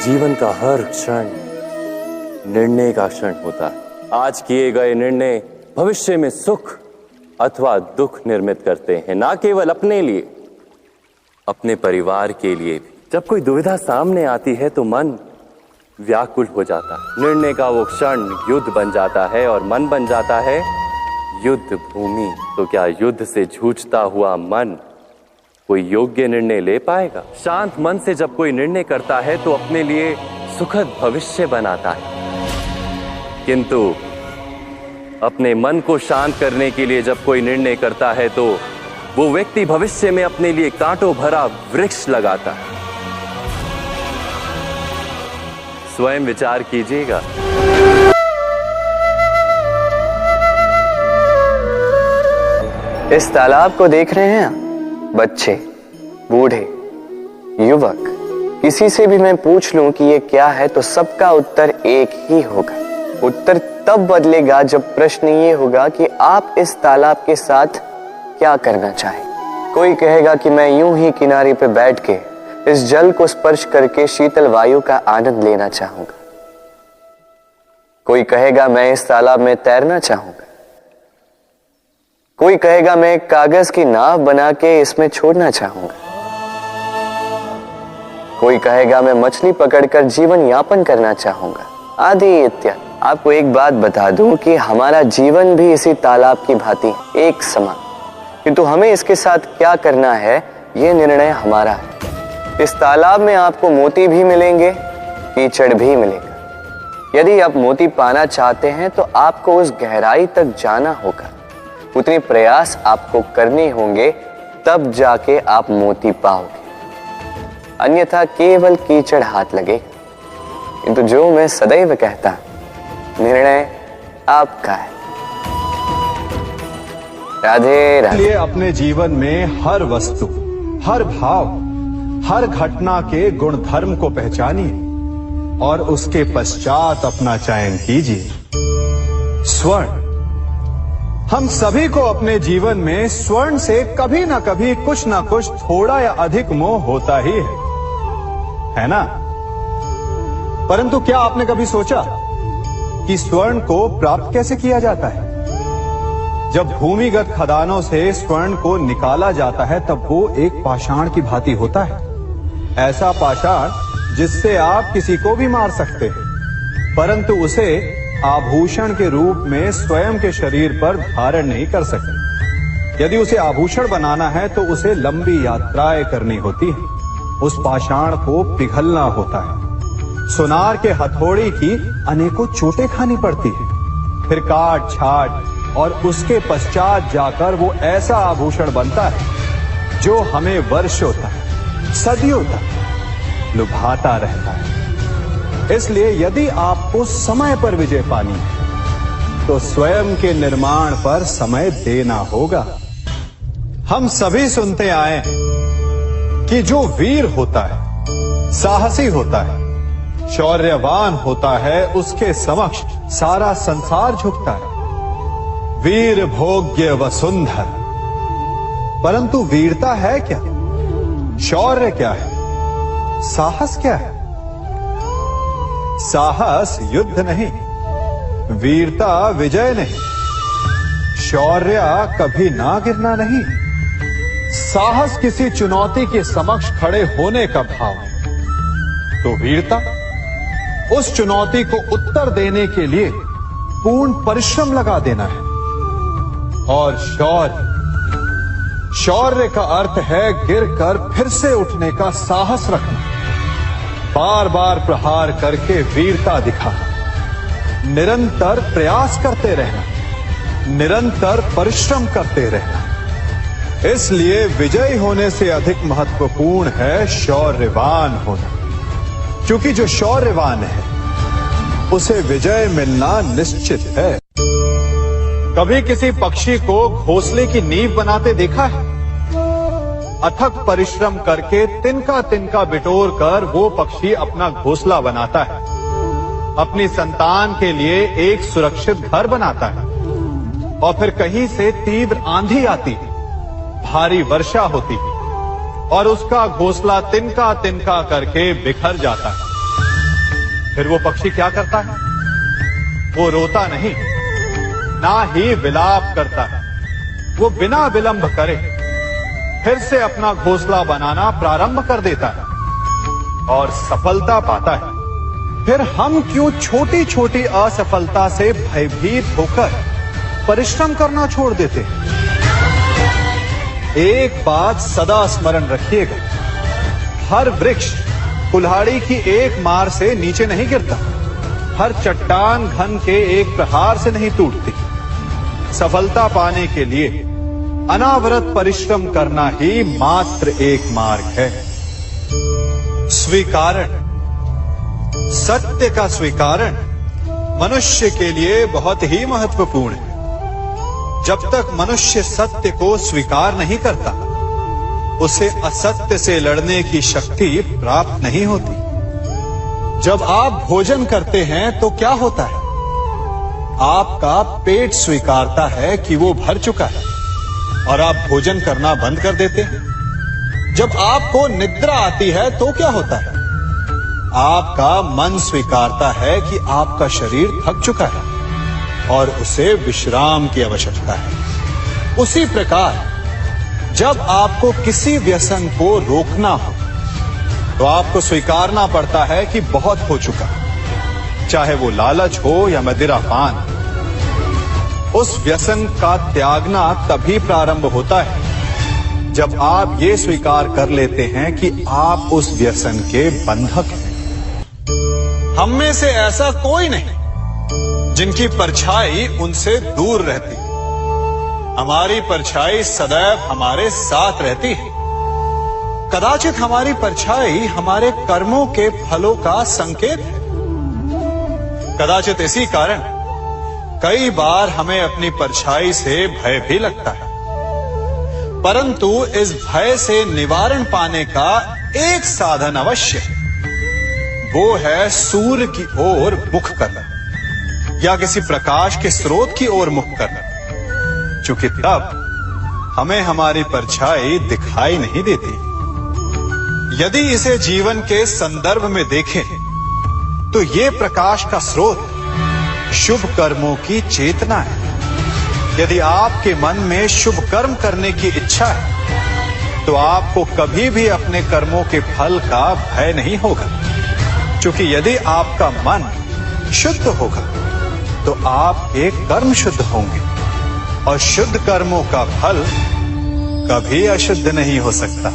जीवन का हर क्षण निर्णय का क्षण होता है। आज किए गए निर्णय भविष्य में सुख अथवा दुख निर्मित करते हैं, ना केवल अपने लिए, अपने परिवार के लिए भी। जब कोई दुविधा सामने आती है तो मन व्याकुल हो जाता है। निर्णय का वो क्षण युद्ध बन जाता है और मन बन जाता है युद्ध भूमि। तो क्या युद्ध से जूझता हुआ मन कोई योग्य निर्णय ले पाएगा? शांत मन से जब कोई निर्णय करता है तो अपने लिए सुखद भविष्य बनाता है, किंतु अपने मन को शांत करने के लिए जब कोई निर्णय करता है तो वो व्यक्ति भविष्य में अपने लिए कांटों भरा वृक्ष लगाता है। स्वयं विचार कीजिएगा। इस तालाब को देख रहे हैं? बच्चे, बूढ़े, युवक, किसी से भी मैं पूछ लूं कि ये क्या है तो सबका उत्तर एक ही होगा। उत्तर तब बदलेगा जब प्रश्न ये होगा कि आप इस तालाब के साथ क्या करना चाहें। कोई कहेगा कि मैं यूं ही किनारे पे बैठ के इस जल को स्पर्श करके शीतल वायु का आनंद लेना चाहूंगा। कोई कहेगा मैं इस तालाब में तैरना चाहूंगा। कोई कहेगा मैं एक कागज की नाव बना के इसमें छोड़ना चाहूंगा। कोई कहेगा मैं मछली पकड़कर जीवन यापन करना चाहूंगा, आदि इत्यादि। आपको एक बात बता दूं कि हमारा जीवन भी इसी तालाब की भांति एक समान, किंतु हमें इसके साथ क्या करना है यह निर्णय हमारा है। इस तालाब में आपको मोती भी मिलेंगे, कीचड़ भी मिलेगा। यदि आप मोती पाना चाहते हैं तो आपको उस गहराई तक जाना होगा, उतने प्रयास आपको करने होंगे, तब जाके आप मोती पाओगे। अन्यथा केवल कीचड़ हाथ लगेगा। किंतु जो मैं सदैव कहता, निर्णय आपका है। राधे राधे। इसलिए अपने जीवन में हर वस्तु, हर भाव, हर घटना के गुण धर्म को पहचानिए और उसके पश्चात अपना चयन कीजिए। स्वर्ण। हम सभी को अपने जीवन में स्वर्ण से कभी ना कभी कुछ ना कुछ थोड़ा या अधिक मोह होता ही है ना? परंतु क्या आपने कभी सोचा कि स्वर्ण को प्राप्त कैसे किया जाता है? जब भूमिगत खदानों से स्वर्ण को निकाला जाता है तब वो एक पाषाण की भांति होता है। ऐसा पाषाण जिससे आप किसी को भी मार सकते हैं, परंतु उसे आभूषण के रूप में स्वयं के शरीर पर धारण नहीं कर सकते। यदि उसे आभूषण बनाना है तो उसे लंबी यात्राएं करनी होती है, उस पाषाण को पिघलना होता है, सुनार के हथौड़ी की अनेकों चोटें खानी पड़ती है, फिर काट छाट और उसके पश्चात जाकर वो ऐसा आभूषण बनता है जो हमें वर्षों तक, सदियों तक लुभाता रहता है। इसलिए यदि आपको समय पर विजय पानी है तो स्वयं के निर्माण पर समय देना होगा। हम सभी सुनते आए कि जो वीर होता है, साहसी होता है, शौर्यवान होता है, उसके समक्ष सारा संसार झुकता है। वीर भोग्य वसुंधर। परंतु वीरता है क्या? शौर्य क्या है? साहस क्या है? साहस युद्ध नहीं, वीरता विजय नहीं, शौर्य कभी ना गिरना नहीं, साहस किसी चुनौती के समक्ष खड़े होने का भाव है। तो वीरता उस चुनौती को उत्तर देने के लिए पूर्ण परिश्रम लगा देना है। और शौर्य का अर्थ है गिरकर फिर से उठने का साहस रखना, बार बार प्रहार करके वीरता दिखाना, निरंतर प्रयास करते रहना, निरंतर परिश्रम करते रहना। इसलिए विजयी होने से अधिक महत्वपूर्ण है शौर्यवान होना, क्योंकि जो शौर्यवान है उसे विजय मिलना निश्चित है। कभी किसी पक्षी को घोंसले की नींव बनाते देखा है? अथक परिश्रम करके तिनका तिनका बिटोर कर वो पक्षी अपना घोंसला बनाता है, अपनी संतान के लिए एक सुरक्षित घर बनाता है। और फिर कहीं से तीव्र आंधी आती है, भारी वर्षा होती है और उसका घोंसला तिनका तिनका करके बिखर जाता है। फिर वो पक्षी क्या करता है? वो रोता नहीं, ना ही विलाप करता है। वो बिना विलंब करे फिर से अपना घोंसला बनाना प्रारंभ कर देता है और सफलता पाता है। फिर हम क्यों छोटी छोटी असफलता से भयभीत होकर परिश्रम करना छोड़ देते हैं? एक बात सदा स्मरण रखिएगा, हर वृक्ष कुल्हाड़ी की एक मार से नीचे नहीं गिरता, हर चट्टान घन के एक प्रहार से नहीं टूटती। सफलता पाने के लिए अनावरत परिश्रम करना ही मात्र एक मार्ग है। स्वीकारण, सत्य का स्वीकारण मनुष्य के लिए बहुत ही महत्वपूर्ण है। जब तक मनुष्य सत्य को स्वीकार नहीं करता, उसे असत्य से लड़ने की शक्ति प्राप्त नहीं होती। जब आप भोजन करते हैं तो क्या होता है? आपका पेट स्वीकारता है कि वो भर चुका है और आप भोजन करना बंद कर देते हैं। जब आपको निद्रा आती है तो क्या होता है? आपका मन स्वीकारता है कि आपका शरीर थक चुका है और उसे विश्राम की आवश्यकता है। उसी प्रकार जब आपको किसी व्यसन को रोकना हो तो आपको स्वीकारना पड़ता है कि बहुत हो चुका, चाहे वो लालच हो या मदिरापान। उस व्यसन का त्यागना तभी प्रारंभ होता है जब आप ये स्वीकार कर लेते हैं कि आप उस व्यसन के बंधक हैं। हम में से ऐसा कोई नहीं जिनकी परछाई उनसे दूर रहती। हमारी परछाई सदैव हमारे साथ रहती है। कदाचित हमारी परछाई हमारे कर्मों के फलों का संकेत है। कदाचित इसी कारण कई बार हमें अपनी परछाई से भय भी लगता है, परंतु इस भय से निवारण पाने का एक साधन अवश्य है। वो है सूर्य की ओर मुख करना या किसी प्रकाश के स्रोत की ओर मुख करना, क्योंकि तब हमें हमारी परछाई दिखाई नहीं देती। यदि इसे जीवन के संदर्भ में देखें तो ये प्रकाश का स्रोत शुभ कर्मों की चेतना है। यदि आपके मन में शुभ कर्म करने की इच्छा है तो आपको कभी भी अपने कर्मों के फल का भय नहीं होगा, क्योंकि यदि आपका मन शुद्ध होगा तो आपके कर्म शुद्ध होंगे और शुद्ध कर्मों का फल कभी अशुद्ध नहीं हो सकता।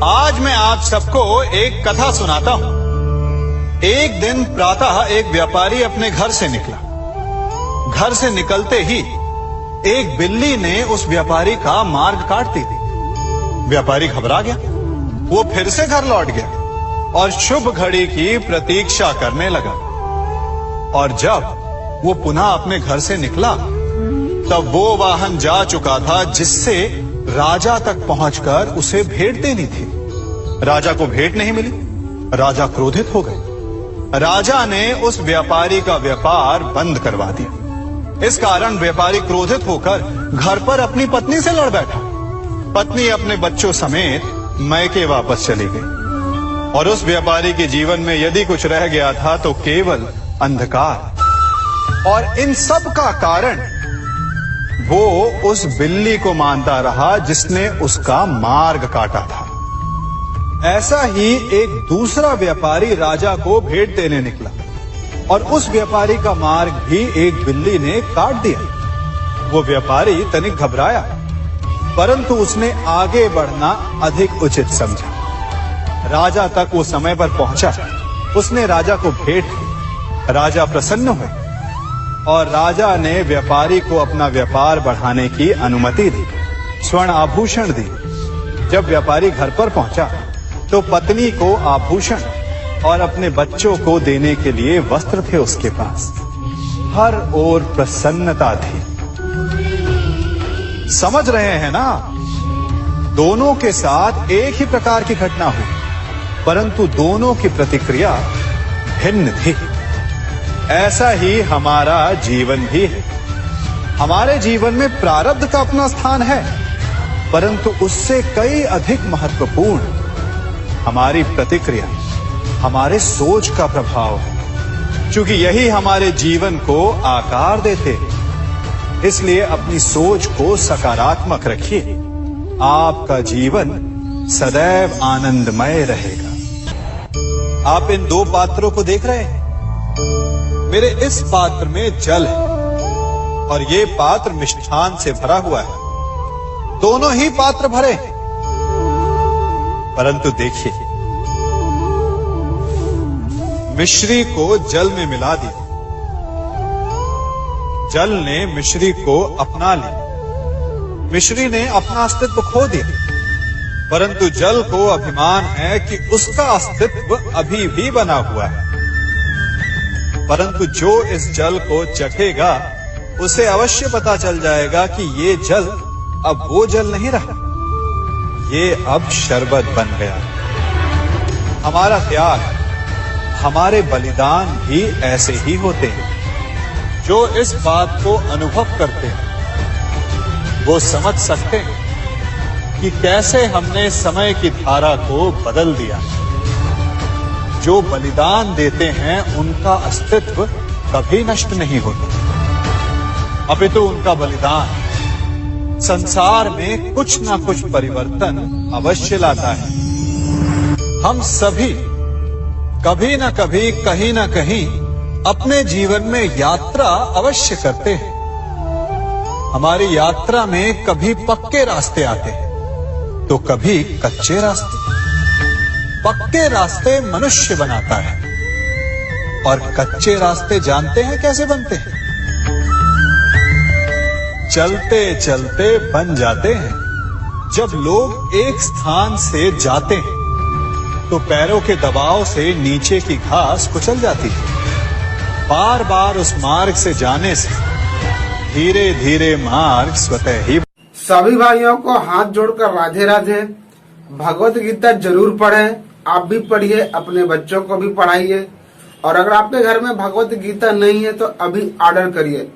आज मैं आप सबको एक कथा सुनाता हूं। एक दिन प्रातः एक व्यापारी अपने घर से निकला। घर से निकलते ही एक बिल्ली ने उस व्यापारी का मार्ग काट दी। व्यापारी घबरा गया। वो फिर से घर लौट गया और शुभ घड़ी की प्रतीक्षा करने लगा। और जब वो पुनः अपने घर से निकला तब वो वाहन जा चुका था जिससे राजा तक पहुंचकर उसे भेंट देनी थी। राजा को भेंट नहीं मिली। राजा क्रोधित हो गए। राजा ने उस व्यापारी का व्यापार बंद करवा दिया। इस कारण व्यापारी क्रोधित होकर घर पर अपनी पत्नी से लड़ बैठा। पत्नी अपने बच्चों समेत मैके वापस चली गई और उस व्यापारी के जीवन में यदि कुछ रह गया था तो केवल अंधकार। और इन सब का कारण वो उस बिल्ली को मानता रहा जिसने उसका मार्ग काटा था। ऐसा ही एक दूसरा व्यापारी राजा को भेंट देने निकला और उस व्यापारी का मार्ग भी एक बिल्ली ने काट दिया। वो व्यापारी तनिक घबराया, परंतु उसने आगे बढ़ना अधिक उचित समझा। राजा तक वो समय पर पहुंचा। उसने राजा को भेंट की। राजा प्रसन्न हुए और राजा ने व्यापारी को अपना व्यापार बढ़ाने की अनुमति दी, स्वर्ण आभूषण दी। जब व्यापारी घर पर पहुंचा तो पत्नी को आभूषण और अपने बच्चों को देने के लिए वस्त्र थे उसके पास। हर ओर प्रसन्नता थी। समझ रहे हैं ना? दोनों के साथ एक ही प्रकार की घटना हुई, परंतु दोनों की प्रतिक्रिया भिन्न थी। ऐसा ही हमारा जीवन भी है। हमारे जीवन में प्रारब्ध का अपना स्थान है, परंतु उससे कई अधिक महत्वपूर्ण हमारी प्रतिक्रिया, हमारे सोच का प्रभाव है, क्योंकि यही हमारे जीवन को आकार देते हैं। इसलिए अपनी सोच को सकारात्मक रखिए, आपका जीवन सदैव आनंदमय रहेगा। आप इन दो पात्रों को देख रहे हैं। मेरे इस पात्र में जल है और ये पात्र मिष्ठान से भरा हुआ है। दोनों ही पात्र भरे हैं, परंतु देखिए, मिश्री को जल में मिला दिया, जल ने मिश्री को अपना लिया, मिश्री ने अपना अस्तित्व खो दिया, परंतु जल को अभिमान है कि उसका अस्तित्व अभी भी बना हुआ है। परंतु जो इस जल को चखेगा उसे अवश्य पता चल जाएगा कि ये जल अब वो जल नहीं रहा, ये अब शरबत बन गया। हमारा त्याग, हमारे बलिदान भी ऐसे ही होते हैं। जो इस बात को अनुभव करते हैं वो समझ सकते हैं कि कैसे हमने समय की धारा को बदल दिया। जो बलिदान देते हैं उनका अस्तित्व कभी नष्ट नहीं होता, अपितु उनका बलिदान संसार में कुछ ना कुछ परिवर्तन अवश्य लाता है। हम सभी कभी ना कभी, कहीं ना कहीं अपने जीवन में यात्रा अवश्य करते हैं। हमारी यात्रा में कभी पक्के रास्ते आते हैं तो कभी कच्चे रास्ते। पक्के रास्ते मनुष्य बनाता है और कच्चे रास्ते जानते हैं कैसे बनते हैं? चलते चलते बन जाते हैं। जब लोग एक स्थान से जाते हैं तो पैरों के दबाव से नीचे की घास कुचल जाती है। बार बार उस मार्ग से जाने से धीरे धीरे मार्ग स्वतः ही। सभी भाइयों को हाथ जोड़कर राधे राधे। भगवत गीता जरूर पढ़ें, आप भी पढ़िए, अपने बच्चों को भी पढ़ाइए। और अगर आपके घर में भगवत गीता नहीं है तो अभी ऑर्डर करिए,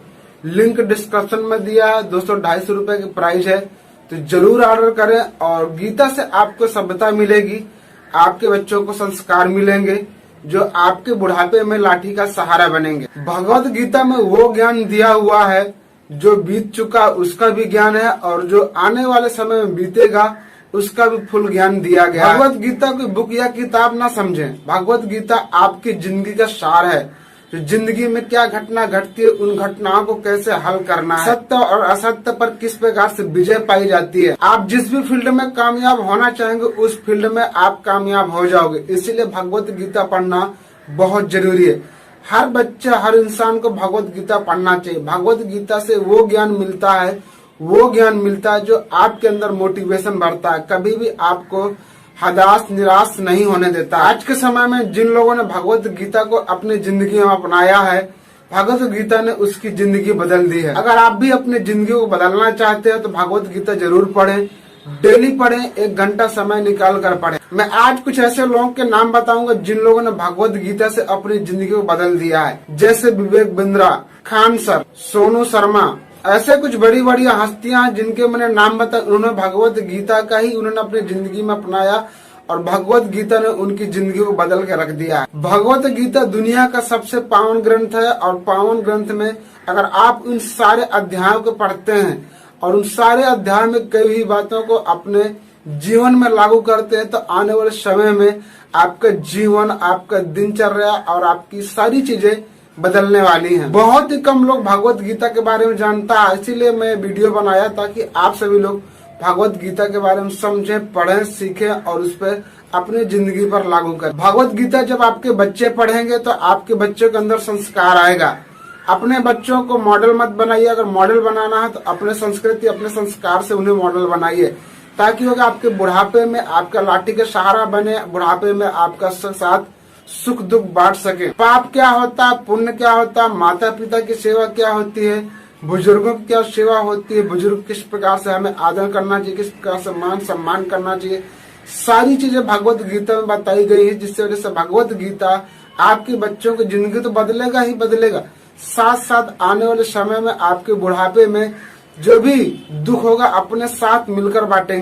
लिंक डिस्क्रिप्शन में दिया है। 200-250 रुपए की प्राइस है, तो जरूर ऑर्डर करें। और गीता से आपको सभ्यता मिलेगी, आपके बच्चों को संस्कार मिलेंगे जो आपके बुढ़ापे में लाठी का सहारा बनेंगे। भगवत गीता में वो ज्ञान दिया हुआ है जो बीत चुका उसका भी ज्ञान है, और जो आने वाले समय में बीतेगा उसका भी फुल ज्ञान दिया गया। भगवत गीता कोई बुक या किताब ना समझें, भगवत गीता आपकी जिंदगी का सार है। जो जिंदगी में क्या घटना घटती है, उन घटनाओं को कैसे हल करना है, सत्य और असत्य पर किस प्रकार से विजय पाई जाती है। आप जिस भी फील्ड में कामयाब होना चाहेंगे उस फील्ड में आप कामयाब हो जाओगे। इसीलिए भगवत गीता पढ़ना बहुत जरूरी है। हर बच्चा, हर इंसान को भगवत गीता पढ़ना चाहिए। भगवत गीता से वो ज्ञान मिलता है जो आपके अंदर मोटिवेशन भरता है, कभी भी आपको हताश निराश नहीं होने देता। आज के समय में जिन लोगों ने भगवत गीता को अपनी जिंदगी में अपनाया है, भगवत गीता ने उसकी जिंदगी बदल दी है। अगर आप भी अपनी जिंदगी को बदलना चाहते हैं तो भगवत गीता जरूर पढ़ें, डेली पढ़ें, 1 घंटा समय निकाल कर पढ़ें। मैं आज कुछ ऐसे लोगों के नाम बताऊंगा जिन लोगों ने भगवत गीता से अपनी जिंदगी को बदल दिया है, जैसे विवेक बिंद्रा, खान सर, सोनू शर्मा, ऐसे कुछ बड़ी बड़ी हस्तियां जिनके मैंने नाम बताया। उन्होंने भगवत गीता का ही उन्होंने अपनी जिंदगी में अपनाया और भगवत गीता ने उनकी जिंदगी को बदल के रख दिया है। भगवत गीता दुनिया का सबसे पावन ग्रंथ है और पावन ग्रंथ में अगर आप उन सारे अध्यायों को पढ़ते हैं और उन सारे अध्याय में कई भी बातों को अपने जीवन में लागू करते हैं तो आने वाले समय में आपका जीवन, आपका दिनचर्या और आपकी सारी चीजें बदलने वाली हैं। बहुत ही कम लोग भगवत गीता के बारे में जानता है, इसीलिए मैं वीडियो बनाया ताकि आप सभी लोग भगवत गीता के बारे में समझें, पढ़ें, सीखें और उस पर अपनी जिंदगी पर लागू करें। भगवत गीता जब आपके बच्चे पढ़ेंगे तो आपके बच्चों के अंदर संस्कार आएगा। अपने बच्चों को मॉडल मत बनाइए, अगर मॉडल बनाना है तो अपने संस्कृति, अपने संस्कार से उन्हें मॉडल बनाइए, ताकि होगा आपके बुढ़ापे में आपका लाठी का सहारा बने, बुढ़ापे में आपका साथ सुख दुख बांट सके। पाप क्या होता है, पुण्य क्या होता है, माता पिता की सेवा क्या होती है, बुजुर्गों की क्या सेवा होती है, बुजुर्ग किस प्रकार से हमें आदर करना चाहिए, किस प्रकार से मान सम्मान करना चाहिए, सारी चीजें भगवत गीता में बताई गई है। जिससे वजह से भगवत गीता आपके बच्चों की जिंदगी तो बदलेगा ही बदलेगा, साथ साथ आने वाले समय में आपके बुढ़ापे में जो भी दुख होगा अपने साथ मिलकर बांटेंगे।